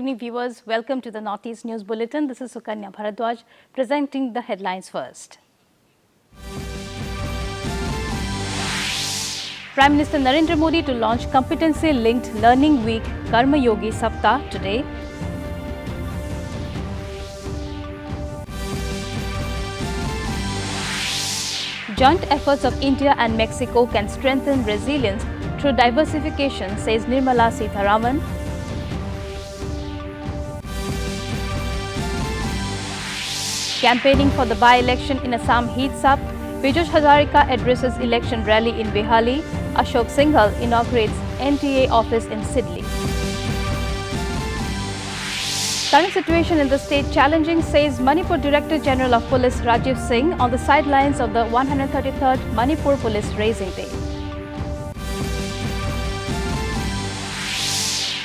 evening, viewers. Welcome to the Northeast News Bulletin. This is Sukanya Bharadwaj presenting the headlines first. Prime Minister Narendra Modi to launch competency-linked learning week Karma Yogi Saptah today. Joint efforts of India and Mexico can strengthen resilience through diversification, says Nirmala Sitharaman. Campaigning for the by-election in Assam heats up. Piyush Hazarika addresses election rally in Behali. Ashok Singhal inaugurates NTA office in Sidli. Current situation in the state challenging, says Manipur Director General of Police Rajiv Singh on the sidelines of the 133rd Manipur Police Raising Day.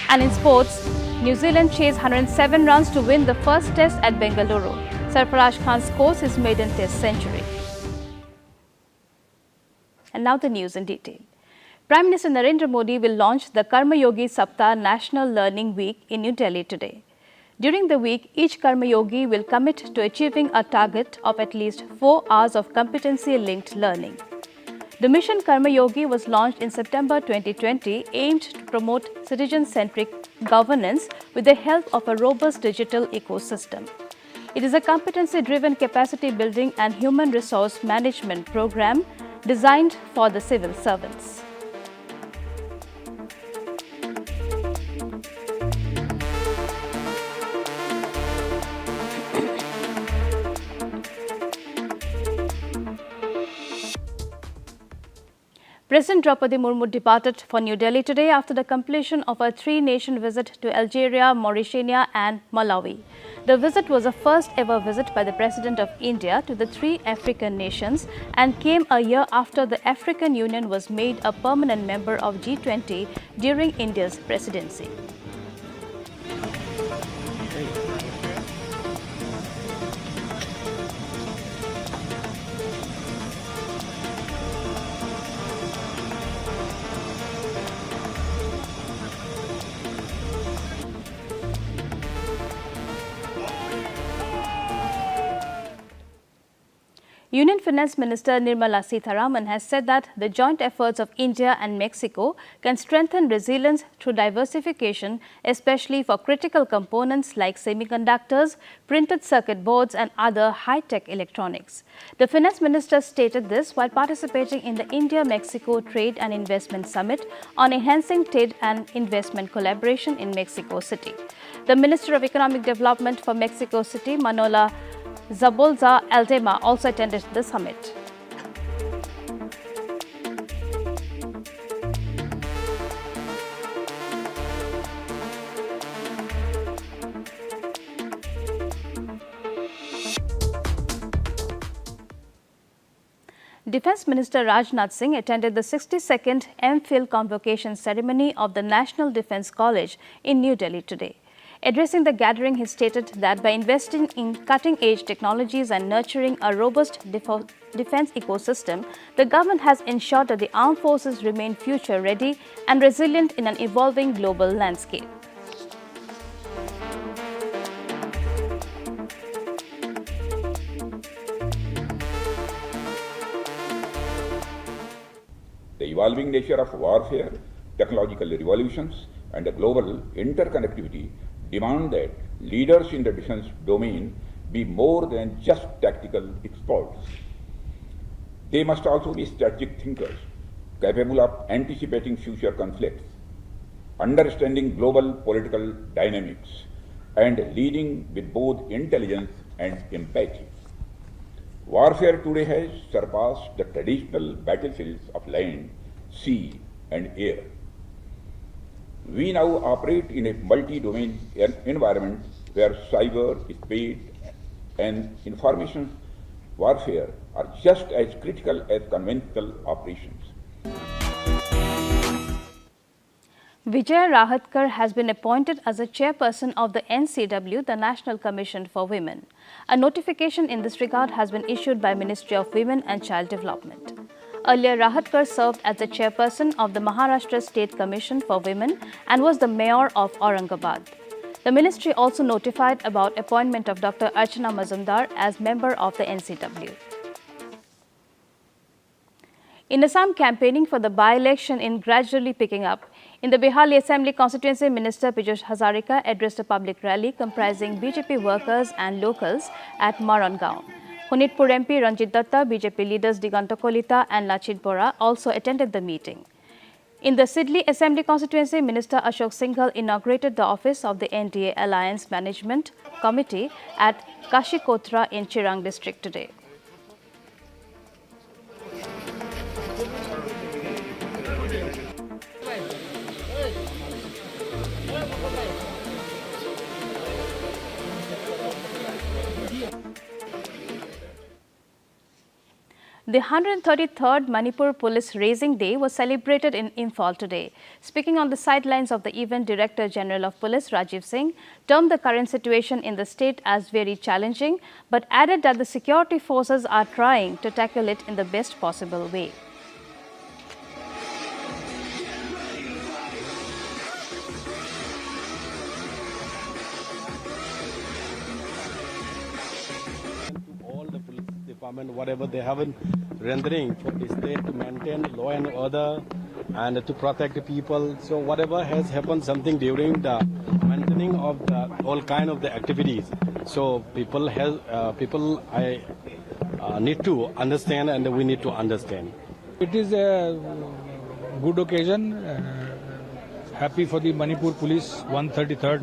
And in sports, New Zealand chased 107 runs to win the first test at Bengaluru. Sarfaraz Khan scores his maiden test century. And now the news in detail. Prime Minister Narendra Modi will launch the Karma Yogi Saptah National Learning Week in New Delhi today. During the week, each Karma Yogi will commit to achieving a target of at least 4 hours of competency-linked learning. The mission Karma Yogi was launched in September 2020, aimed to promote citizen-centric governance with the help of a robust digital ecosystem. It is a competency-driven capacity building and human resource management program designed for the civil servants. President Draupadi Murmu departed for New Delhi today after the completion of a 3-nation visit to Algeria, Mauritania and Malawi. The visit was the first ever visit by the President of India to the 3 African nations and came a year after the African Union was made a permanent member of G20 during India's presidency. Union Finance Minister Nirmala Sitharaman has said that the joint efforts of India and Mexico can strengthen resilience through diversification, especially for critical components like semiconductors, printed circuit boards and other high-tech electronics. The Finance Minister stated this while participating in the India-Mexico Trade and Investment Summit on enhancing trade and investment collaboration in Mexico City. The Minister of Economic Development for Mexico City, Manola Zabolza Aldema, also attended the summit. Defence Minister Rajnath Singh attended the 62nd MPhil convocation ceremony of the National Defence College in New Delhi today. Addressing the gathering, he stated that by investing in cutting-edge technologies and nurturing a robust defence ecosystem, the government has ensured that the armed forces remain future-ready and resilient in an evolving global landscape. The evolving nature of warfare, technological revolutions, and the global interconnectivity demand that leaders in the defence domain be more than just tactical experts. They must also be strategic thinkers, capable of anticipating future conflicts, understanding global political dynamics, and leading with both intelligence and empathy. Warfare today has surpassed the traditional battlefields of land, sea, and air. We now operate in a multi-domain environment where cyber, space, and information warfare are just as critical as conventional operations. Vijay Rahatkar has been appointed as a chairperson of the NCW, the National Commission for Women. A notification in this regard has been issued by Ministry of Women and Child Development. Earlier, Rahatkar served as the chairperson of the Maharashtra State Commission for Women and was the mayor of Aurangabad. The ministry also notified about appointment of Dr. Archana Mazumdar as member of the NCW. In Assam, campaigning for the by-election is gradually picking up. In the Bihali Assembly constituency, Minister Piyush Hazarika addressed a public rally comprising BJP workers and locals at Marangaon. Honitpur MP Ranjit Datta, BJP leaders Diganta Kolita and Lachit Bora also attended the meeting. In the Sidli Assembly constituency, Minister Ashok Singhal inaugurated the office of the NDA Alliance Management Committee at Kashikotra in Chirang district today. The 133rd Manipur Police Raising Day was celebrated in Imphal today. Speaking on the sidelines of the event, Director General of Police Rajiv Singh termed the current situation in the state as very challenging, but added that the security forces are trying to tackle it in the best possible way. Whatever they have been rendering for the state to maintain law and order and to protect the people. So whatever has happened, something during the maintaining of all kind of the activities. So people need to understand, and we need to understand. It is a good occasion. Happy for the Manipur Police 133rd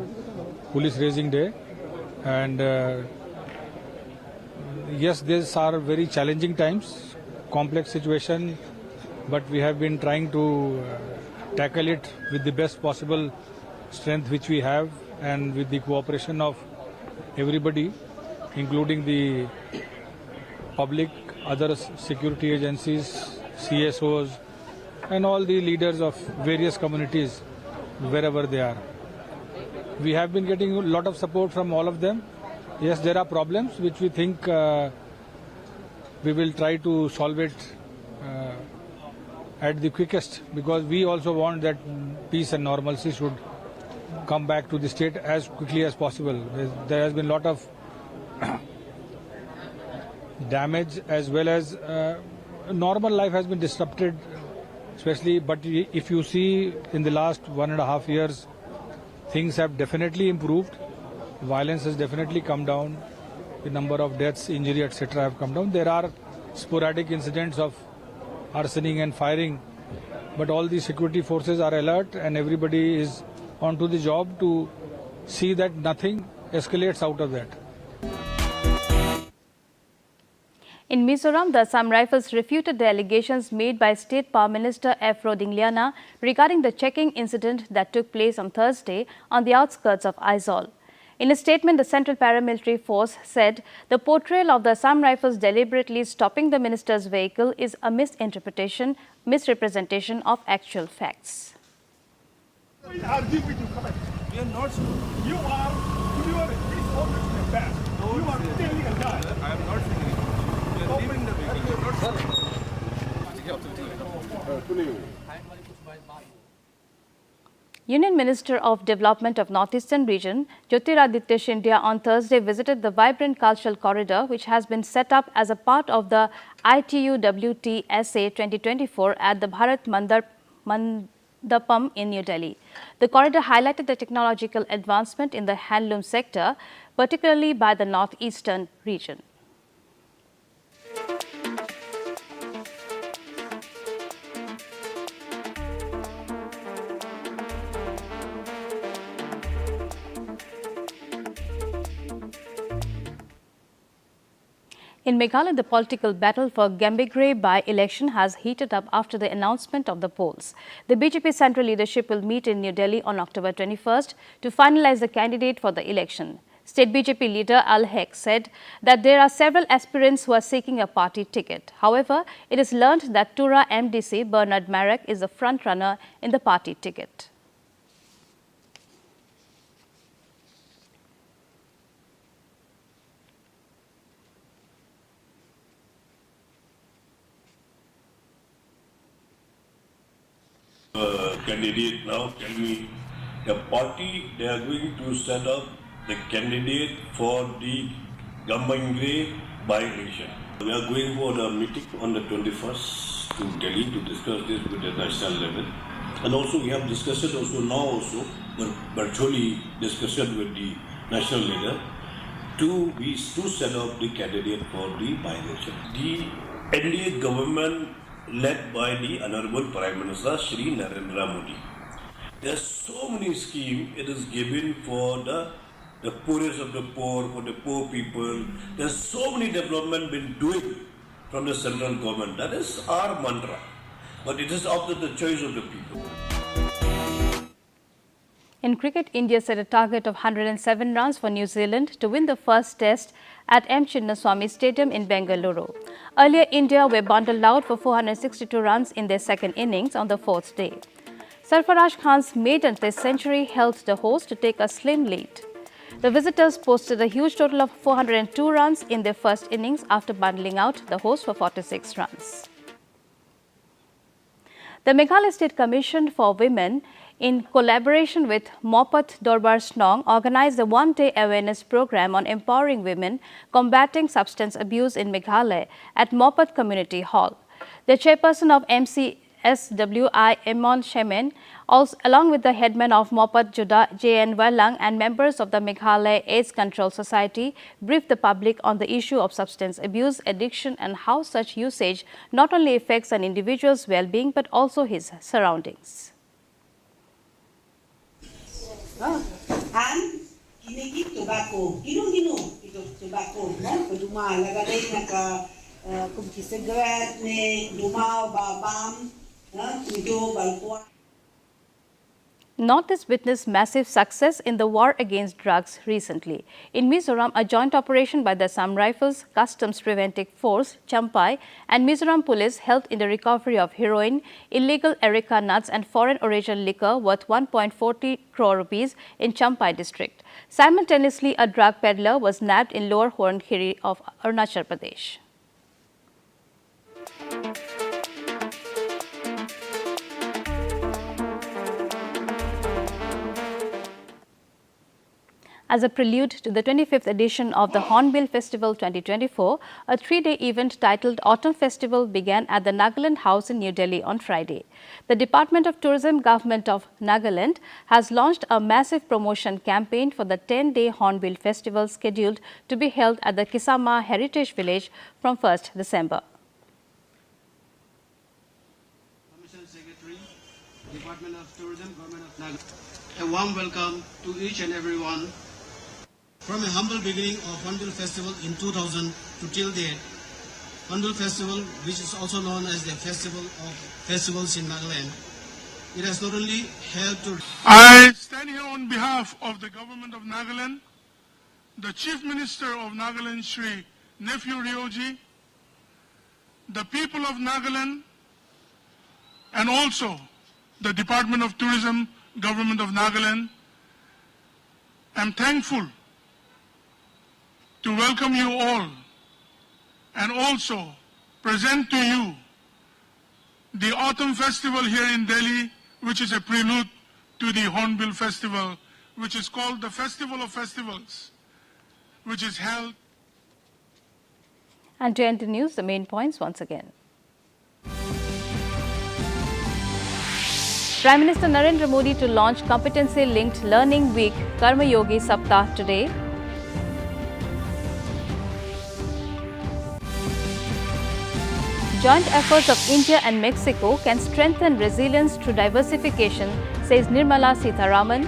Police Raising Day, and yes, these are very challenging times, complex situation, but we have been trying to tackle it with the best possible strength which we have, and with the cooperation of everybody, including the public, other security agencies, CSOs, and all the leaders of various communities wherever they are. We have been getting a lot of support from all of them. Yes, there are problems which we think we will try to solve it at the quickest, because we also want that peace and normalcy should come back to the state as quickly as possible. There has been a lot of damage, as well as normal life has been disrupted, especially. But if you see in the last 1.5 years, things have definitely improved. Violence has definitely come down. The number of deaths, injury, etc. have come down. There are sporadic incidents of arsoning and firing, but all the security forces are alert, and everybody is onto the job to see that nothing escalates out of that. In Mizoram, the Assam Rifles refuted the allegations made by State Power Minister F. Rodingliana regarding the checking incident that took place on Thursday on the outskirts of Aizawl. In a statement, the Central Paramilitary Force said the portrayal of the Assam Rifles deliberately stopping the minister's vehicle is a misrepresentation of actual facts. We argue with you. Come on. We are not. You are bad. You are telling a lie. I am not saying anything. You are leaving the vehicle. You are not saying. Union Minister of Development of Northeastern Region, Jyotiraditya Scindia, on Thursday visited the vibrant cultural corridor which has been set up as a part of the ITU-WT-SA 2024 at the Bharat Mandapam in New Delhi. The corridor highlighted the technological advancement in the handloom sector, particularly by the northeastern region. In Meghalaya, the political battle for Gambigre by-election has heated up after the announcement of the polls. The BJP central leadership will meet in New Delhi on October 21st to finalize the candidate for the election. State BJP leader Al-Haq said that there are several aspirants who are seeking a party ticket. However, it is learned that Tura MDC Bernard Marek is the front-runner in the party ticket. Candidate now, can we the party, they are going to set up the candidate for the Gambangre by-election. We are going for a meeting on the 21st to Delhi to discuss this with the national level. And also we have discussed also now also, virtually discussion with the national leader to set up the candidate for the by-election. The NDA government led by the Honorable Prime Minister Shri Narendra Modi. There are so many schemes it is given for the poorest of the poor, for the poor people. There are so many development been doing from the central government. That is our mantra. But it is up to the choice of the people. In cricket, India set a target of 107 runs for New Zealand to win the first test at M. Chinnaswamy Stadium in Bengaluru. Earlier, India were bundled out for 462 runs in their second innings on the fourth day. Sarfaraz Khan's maiden test century helped the hosts to take a slim lead. The visitors posted a huge total of 402 runs in their first innings after bundling out the hosts for 46 runs. The Meghalaya State Commission for Women, in collaboration with Mopat Doordarshan, organized a one-day awareness program on empowering women combating substance abuse in Meghalaya at Mopat Community Hall. The chairperson of MCSWI, Emon Shemen, along with the headman of Mopat Juda, J.N. Walang, and members of the Meghalaya AIDS Control Society, briefed the public on the issue of substance abuse, addiction, and how such usage not only affects an individual's well-being but also his surroundings. And kinigit tobacco, tobacco, no? Peduma lagay naka kumki cigarette ne dumao babam, kudo balkwa. Northeast witnessed massive success in the war against drugs recently. In Mizoram, a joint operation by the Assam Rifles, Customs Preventive Force, Champai, and Mizoram Police helped in the recovery of heroin, illegal areca nuts, and foreign origin liquor worth 1.40 crore rupees in Champai district. Simultaneously, a drug peddler was nabbed in Lower Horankhiri of Arunachal Pradesh. As a prelude to the 25th edition of the Hornbill Festival 2024, a three-day event titled Autumn Festival began at the Nagaland House in New Delhi on Friday. The Department of Tourism, Government of Nagaland, has launched a massive promotion campaign for the 10-day Hornbill Festival scheduled to be held at the Kisama Heritage Village from 1st December. Commission Secretary, Department of Tourism, Government of Nagaland. A warm welcome to each and everyone. From a humble beginning of Hornbill Festival in 2000 to till date, Hornbill Festival, which is also known as the Festival of Festivals in Nagaland, it has not only helped to... I stand here on behalf of the Government of Nagaland, the Chief Minister of Nagaland, Shri Nephew Rioji, the people of Nagaland, and also the Department of Tourism, Government of Nagaland. I'm thankful to welcome you all and also present to you the Autumn Festival here in Delhi, which is a prelude to the Hornbill Festival, which is called the Festival of Festivals, which is held. And to end the news, the main points once again. Prime Minister Narendra Modi to launch competency-linked learning week Karma Yogi Saptah today. Joint efforts of India and Mexico can strengthen resilience through diversification, says Nirmala Sitharaman.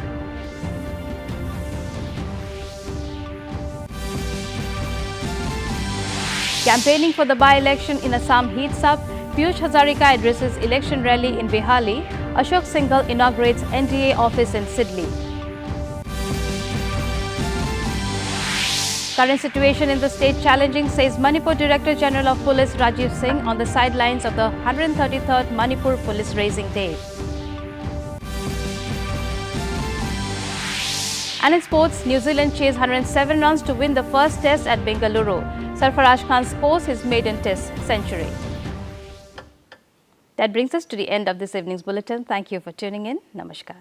Campaigning for the by-election in Assam heats up. Piyush Hazarika addresses election rally in Bihali. Ashok Singhal inaugurates NDA office in Sidli. Current situation in the state challenging, says Manipur Director General of Police Rajiv Singh on the sidelines of the 133rd Manipur Police Raising Day. And in sports, New Zealand chased 107 runs to win the first test at Bengaluru. Sarfaraz Khan scores his maiden test century. That brings us to the end of this evening's bulletin. Thank you for tuning in. Namaskar.